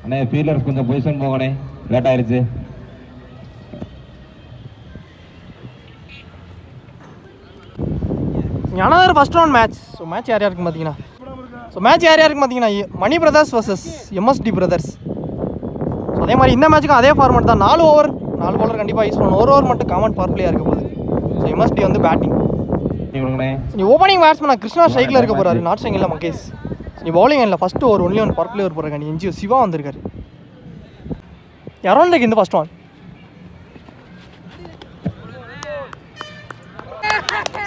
அண்ணே ஃபீல்டர்ஸ் கொஞ்சம் position போங்கண்ணே, late ஆயிருச்சு. another first round match. So match யார் யாருக்கு பார்த்தீங்கன்னா Mani brothers vs MSD brothers. So அதே மாதிரி இந்த மேட்ச்சுக்கும் அதே ஃபார்மேட் தான். 4 ஓவர் 4 பாலர் கண்டிப்பாக யூஸ் பண்ணணும். ஒரு ஓவர் மட்டும் காமன் பவர் பிளேயாக இருக்க போகுது. ஸோ எம்எஸ்டி வந்து பேட்டிங். நீ ஓப்பனிங் பேட்ஸ்மேன் கிருஷ்ணா ஸ்ட்ரைக்கில் இருக்க போகிறாரு, நாட் ஸ்ட்ரைக்கில் மகேஷ். நீ பவுலிங் இல்லை ஃபஸ்ட்டு ஒரு ஒன்லி ஒன் பவர் பிளேயர் போகிறாங்க. நீ என்ஜிஓ சிவா வந்திருக்காரு. அரௌண்ட் இந்த ஃபர்ஸ்ட் ஒன்.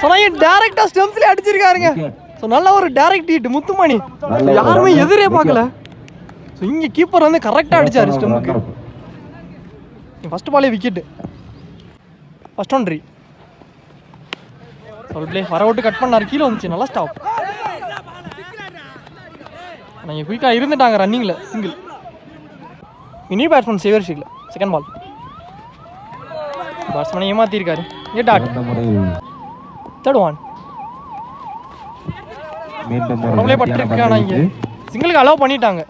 ஸோ நான் டேரெக்டாக ஸ்டெம்ஸ்லேயே அடிச்சிருக்காருங்க. ஸோ நல்ல ஒரு டேரக்ட் ஹிட் முத்துமணி. யாருமே எதிரே பார்க்கல. ஸோ இங்கே கீப்பர் வந்து கரெக்டாக அடித்தார் ஸ்டெம்புக்கு. ஃபஸ்ட் பாலே விக்கெட்டு. ஃபஸ்ட் ஒன் ரீ. சொல் பிளே வர விட்டு கட் பண்ணார், கீழே வந்துச்சு. நல்லா ஸ்டாப். நீங்கள் குயிக்காக இருந்துட்டாங்க ரன்னிங்கில். சிங்கிள். நியூ பேட்ஸ்மேன் சேவர் ஷீட்டில். Second ball. பேட்ஸ்மேனை ஏமாற்றிருக்காரு. A dot. Third one. உடம்புலே பட்டிருக்கான இங்கே சிங்கிளுக்கு அலோவ் பண்ணிட்டாங்க.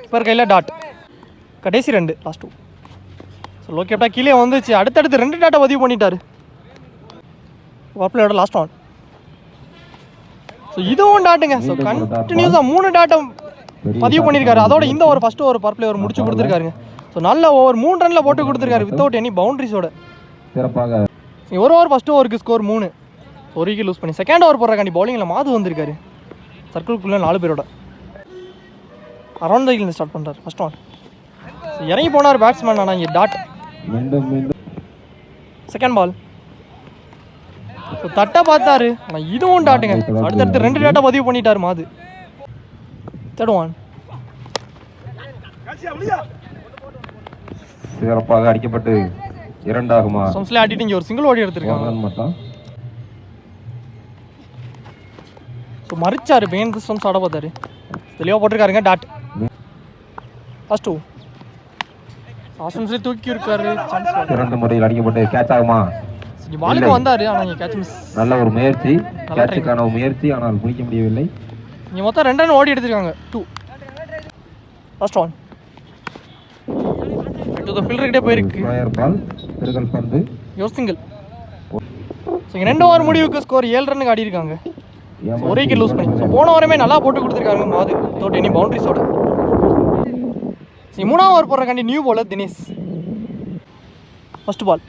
இப்போ கையில் டாட். கடைசி 2 லாஸ்ட் 2. ஸோ லோ கேப்டா கீழே வந்துச்சு. அடுத்தடுத்து 2 டாட்டை பதிவு பண்ணிட்டாரு. வாப்பிளோட லாஸ்ட் ஒன். ஸோ இதுவும் டாட்டுங்க. ஸோ கண்டினியூஸாக 3 டாட்டை பதிவு பண்ணியிருக்காரு. அதோட இந்த ஒரு ஃபஸ்ட்டு ஒரு பவர் பிளே ஒரு முடிச்சு கொடுத்துருக்காருங்க. ஸோ நல்ல ஓவர் 3 ரனில் போட்டு கொடுத்துருக்காரு வித்தவுட் எனி பவுண்டரிஸோட. சிறப்பாக ஒரு ஓவர் ஃபஸ்ட்டு ஓவருக்கு ஸ்கோர் 3. ஒரு விக்கெட் லூஸ் பண்ணி செகண்ட் ஓவர் போடுறாக்காண்டி பவுலிங்கில் மாது வந்திருக்காரு. சர்க்கிள்குள்ளே 4 பேரோட அரௌண்ட் த ஹில் ஸ்டார்ட் பண்ணுறாரு. First one. இறங்கி போனார் பேட்ஸ்மேன். ஆனால் இங்கே டாட். Second ball. ஸோ தட்டை பார்த்தாரு. ஆனால் இதுவும் டாட்டுங்க. அடுத்தடுத்து 2 டாட்டை பதிவு பண்ணிட்டார் மாது. Third one. சிறப்பாக அடிக்கப்பட்டு 2 ஆகுமா. சம்ஸ்ல ஆடிட்டு இங்கே ஒரு சிங்கிள் ஓடி எடுத்திருக்காங்க. ஸோ மறிச்சாரு. பெயின் சிஸ்டம்ஸ் ஆட பார்த்தாரு. தெளிவாக போட்டிருக்காருங்க. டாட். ஃபர்ஸ்ட் 2. ஆசம்ஸ்லேயே தூக்கி இருக்காரு. 2 முறையில் அடிக்கப்பட்டு கேட்ச் ஆகுமா. பாலுக்கு வந்தாரு. ஆனால் இங்கே கேட்ச் மிஸ். நல்ல ஒரு முயற்சி, கேட்சுக்கான முயற்சி, ஆனால் பிடிக்க முடியவில்லை. இங்கே மொத்தம் 2 ரன் ஓடி எடுத்திருக்காங்க. 2. First one. ஃபீல்டர்கிட்டே போயிருக்கு. Your single. ஸோ 2 ஓவர் முடிவுக்கு ஸ்கோர் 7 ரன்னுக்கு ஆடி இருக்காங்க. ஒரு விக்கெட் லூஸ் பண்ணி. ஸோ போன ஓவரமே நல்லா போட்டு கொடுத்துருக்காங்க மாது வித்தவுட் எனி பவுண்டரிஸோட. சரி 3ஆம் ஓவர் போடுறக்காண்டி new bowler Dinesh. First ball.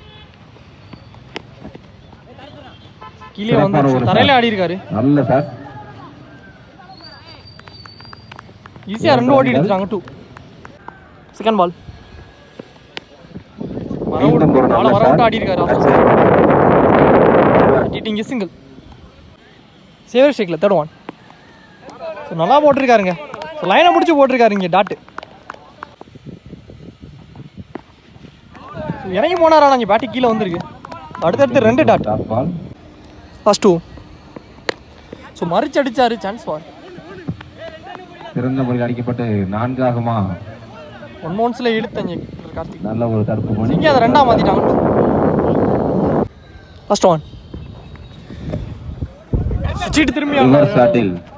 கீழே வந்து தரையில ஆடி இருக்காரு. நல்ல சார். ஈஸியாக 2 ஓடி எடுத்துட்டாங்க. 2. Second ball. வரவுட்டு ஆடி இருக்காரு. இங்கே சிங்கிள். சேவர் ஷேக்கில் தேர்ட் ஒன். ஸோ நல்லா போட்டிருக்காருங்க. ஸோ லைனை பிடிச்சி போட்டிருக்காரு இங்கே டாட்டு. ஸோ இறங்கி போனாரா. இங்கே பேட்டிங் கீழே வந்துருக்கு. அடுத்தடுத்து 2 டாட். ஃபர்ஸ்ட் 2. ஸோ மறிச்சு அடிச்சாரு. Chance for. சிறந்த முறையில் அடிக்கப்பட்டு 4 ஆகுமா. 1 மவுன்ஸில் இழுத்தங்க கார்த்திக். நல்ல ஒரு தடுப்பு பண்ணி இங்கே அதை 2ஆக மாற்றிட்டாங்க. First one. சீட்டு திரும்பி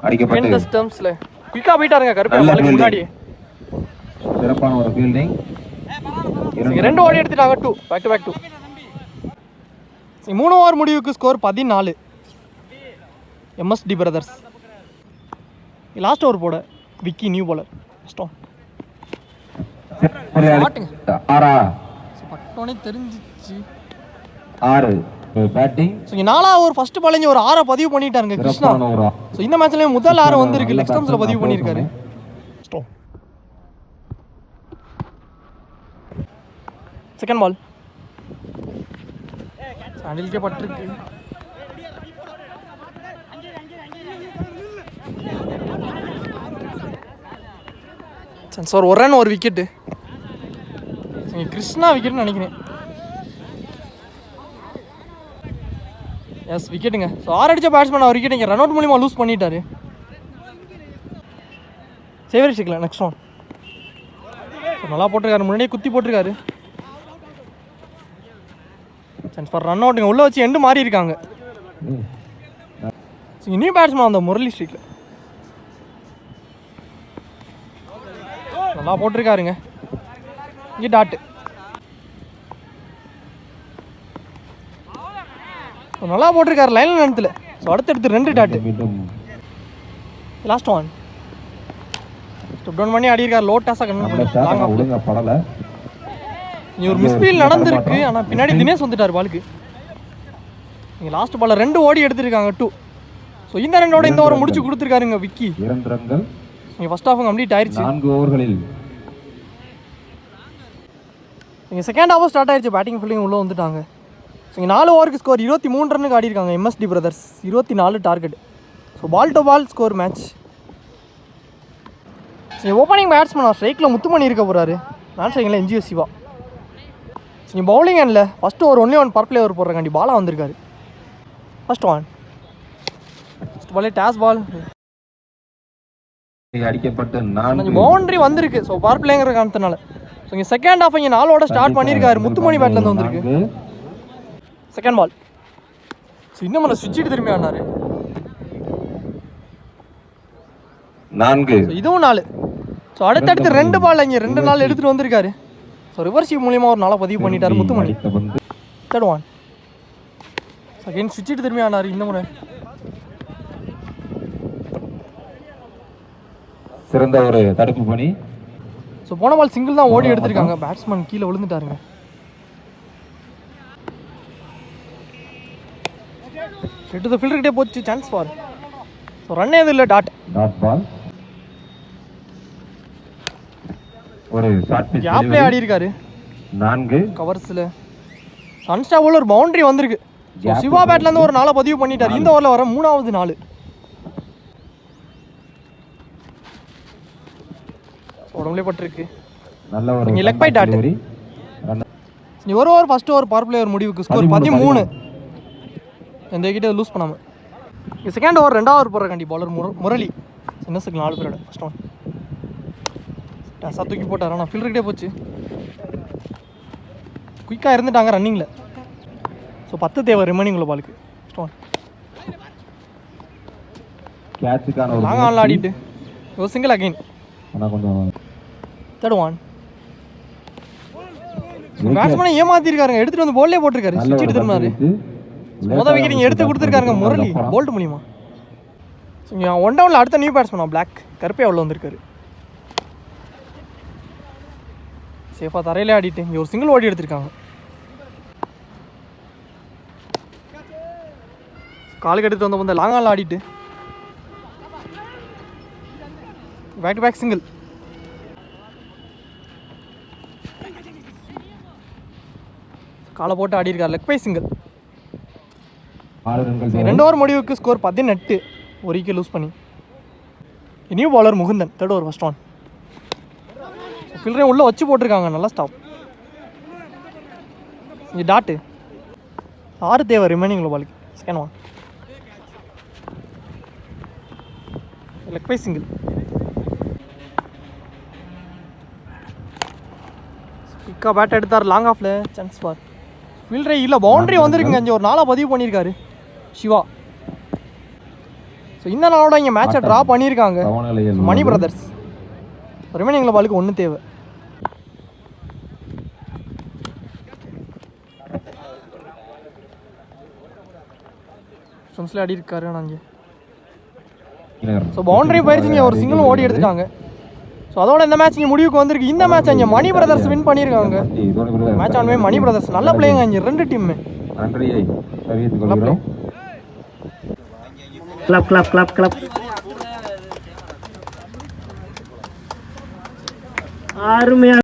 அடிக்கப்பட்டு ஸ்டம்ப்ஸ்ல குயிக்கா போயிட்டாருங்க. கருப்பு முன்னாடி சிறப்பான ஒரு ஃபீல்டிங். 2 ஓடி எடுத்துட்டாங்க. 2 பேக் டு பேக் 2. 3 ஓவர் முடிவுக்கு score 14. MSD brothers. Last over போட Vicky new bowler. First one. பட்டோனே தெரிஞ்சிச்சு. 6 பேட்டிங். ஸோ இங்கே 4ஆவது ஓவர் ஃபர்ஸ்ட் பாலிங்க ஒரு 6 பதிவு பண்ணிட்டாருங்க கிருஷ்ணா. ஸோ இந்த மேட்ச்லேயே முதல் 6 வந்துருக்கு. லெக் ஸ்டம்ப்ஸில் பதிவு பண்ணியிருக்காரு. Second ball. சாண்டில்கே பட்டிருக்கு. Sir 1 run 1 wicket. கிருஷ்ணா விக்கெட்னு நினைக்கிறேன். எஸ் விக்கெட்டுங்க. ஸோ 6 அடித்த பேட்ஸ்மேன் அவர் விக்கெட் இங்கே ரன் அவுட் மூலிமா லூஸ் பண்ணிட்டாரு. சேவரி ஷேக்கில் நெக்ஸ்ட் ஒன். ஸோ நல்லா போட்டிருக்காரு. முன்னாடியே குத்தி போட்டிருக்காரு. சான்ஸ் ஃபார் ரன் அவுட்டுங்க. உள்ளே வச்சு எண்டு மாறி இருக்காங்க. நியூ பேட்ஸ்மேன் அந்த முரளி ஸ்ட்ரீட்டில் நல்லா போட்டிருக்காருங்க. இங்கே டாட்டு நல்லா போட்டிருக்காரு லைன் நேரத்தில். ஸோ அடுத்தடுத்து 2 dot. Last one step down பண்ணி ஆடிருக்காரு. லோ டாஸாக படலை. ஒரு மிஸ்ஃபீல் நடந்திருக்கு. ஆனால் பின்னாடி தினேஷ் வந்துட்டார் பாலுக்கு. நீங்கள் லாஸ்ட் பாலில் 2 ஓடி எடுத்திருக்காங்க 2. ஸோ இந்த 2 இந்த ஓவர் முடிச்சு கொடுத்துருக்காருங்க விக்கி. 2 ரன்கள். நீங்கள் ஃபர்ஸ்ட் ஹாஃப் கம்ப்ளீட் ஆயிடுச்சு. 4 ஓவர்களில் நீங்கள் செகண்ட் ஹாஃபும் ஸ்டார்ட் ஆயிடுச்சு. பேட்டிங் ஃபீல்டிங் உள்ளே வந்துட்டாங்க. ஸோ இங்கே 4 ஓவருக்கு ஸ்கோர் 23 ரன்னுக்கு ஆடிருக்காங்க MSD brothers. 24 target. So ball to ball score match. So opening batsman ஸ்ட்ரைக்கில் முத்துமணி இருக்க போகிறாரு. நான் சரிங்களா NGO Siva. So bowling handle first ஒரு 1 பர் பிளே ஓவர் போடுறக்காண்டி பாலாக வந்திருக்காரு. ஃபர்ஸ்ட் ஒன் ஃபர்ஸ்ட் பாலே டாஸ் பால் அடிக்கப்பட்டு 4 பவுண்டரி வந்திருக்கு. ஸோ பவர் பிளேங்கிற காரணத்தினால. ஸோ இங்கே செகண்ட் ஹாஃப் இங்கே 4 ஓட ஸ்டார்ட் பண்ணியிருக்காரு. முத்துமணி பேட்லேருந்து வந்திருக்கு. Second ball. ஸோ இன்னும் நம்ம ஸ்விட்ச் திரும்பி ஆனார். 4. இதுவும் 4. ஸோ அடுத்தடுத்து 2 பால் இங்கே 2 நாள் எடுத்துகிட்டு வந்திருக்காரு. ஸோ ரிவர்ஸ் மூலியமாக ஒரு நாளாக பதிவு பண்ணிட்டார் முத்துமணி. Third one. செகண்ட் ஸ்விட்ச் திரும்பி ஆனார் இந்த முறை. சிறந்த ஒரு தடுப்பு பணி. ஸோ போன பால் சிங்கிள் தான் ஓடி எடுத்திருக்காங்க. பேட்ஸ்மேன் கீழே விழுந்துட்டாருங்க. ஹிட் தி ஃபீல்டர் கிட்டே போச்சு. Chance for. ஸோ ரன் எதுவும் இல்லை. Dot ball. ஒரு ஷார்ட் பிச் கேப்லே ஆடி இருக்காரு. 4 கவர்ஸில் சன்ஸ்டாபிள் ஒரு பவுண்டரி வந்திருக்கு. ஸோ சிவா பேட்லேருந்து ஒரு 4 பதிவு பண்ணிட்டார். இந்த ஓவரில் வர 3வது 4. உடம்புலே பட்டிருக்கு. நல்ல ஒரு இங்கே லெக் பை டாட். நீ ஒரு over first over power player முடிவுக்கு ஸ்கோர் 13. எந்த கிட்ட லூஸ் பண்ணாமல். இங்கே செகண்ட் ஓவர் 2வது ஓவர் போடுற கண்டி பாலர் முரளி. சின்னஸுக்கு 4 பேரோட ஃபர்ஸ்ட் ஒன் டாஸாக தூக்கி போட்டார். ஆனால் ஃபீல்டர்கிட்டே போச்சு. குயிக்காக இருந்துட்டாங்க ரன்னிங்கில். ஸோ 10 தேவை ரிமைனிங் உள்ள பாலுக்கு. ஃபர்ஸ்ட் ஒன் கேட்சுக்கான ஒரு லாங் ஆன்ல ஆடிட்டு ஒரு சிங்கிள் அகைன். Third one. பேட்ஸ்மேனை ஏமாத்திருக்காருங்க. எடுத்துட்டு வந்து போல்லே போட்டிருக்காரு. ஸ்விட்ச் திரும்பினாரு. மொதல் விக்கெட் இங்கே எடுத்து கொடுத்துருக்காருங்க முரளி போல்ட் மூலியமா. ஸோ இங்கே 1 டவுனில் அடுத்த நியூ பேட்ஸ்மேனா பிளாக் கருப்பே அவ்வளோ வந்திருக்காரு. சேஃபாக தரையிலே ஆடிட்டு இங்கே ஒரு சிங்கிள் ஓடி எடுத்திருக்காங்க. காலுக்கு எடுத்துட்டு வந்த லாங் ஆன்ல ஆடிட்டு பேக் டு பேக் சிங்கிள். காலை போட்டு ஆடி இருக்கார். Leg bye single. 2 ஓவர் முடிவுக்கு ஸ்கோர் 18. ஒரு விக்கெட் லூஸ் பண்ணி. New bowler Mukundan. Third over first one. ஃபீல்டரையும் உள்ளே வச்சு போட்டிருக்காங்க. நல்லா ஸ்டாப். இங்கே டாட்டு 6 தேவை ரிமைனிங் உள்ள பாலுக்கு. Second one leg bye single. குயிக்காக பேட் எடுத்தார். லாங் ஆஃப்ல சான்ஸ் ஃபார். ஃபீல்டரே இல்லை. பவுண்டரி வந்திருக்குங்க. அங்கே ஒரு 4 பதிவு பண்ணியிருக்காரு சிவா. ஸோ இந்த நாளோட இங்கே மேட்சை ட்ரா பண்ணியிருக்காங்க மணி பிரதர்ஸ். ரிமைனிங்கில் பாலுக்கு 1 தேவை. ஸ்டம்ஸில் ஆடி இருக்காரு. ஆனால் அங்கே ஸோ பவுண்டரி போயிடுச்சு. இங்கே ஒரு சிங்கிளும் ஓடி எடுத்துட்டாங்க. ஸோ அதோட இந்த மேட்ச் இங்கே முடிவுக்கு வந்திருக்கு. இந்த மேட்ச் இங்கே மணி பிரதர்ஸ் வின் பண்ணியிருக்காங்க. மேட்ச் ஆனவே மணி பிரதர்ஸ் நல்ல பிளேங்க. இங்கே 2 team club club club club. அருமையா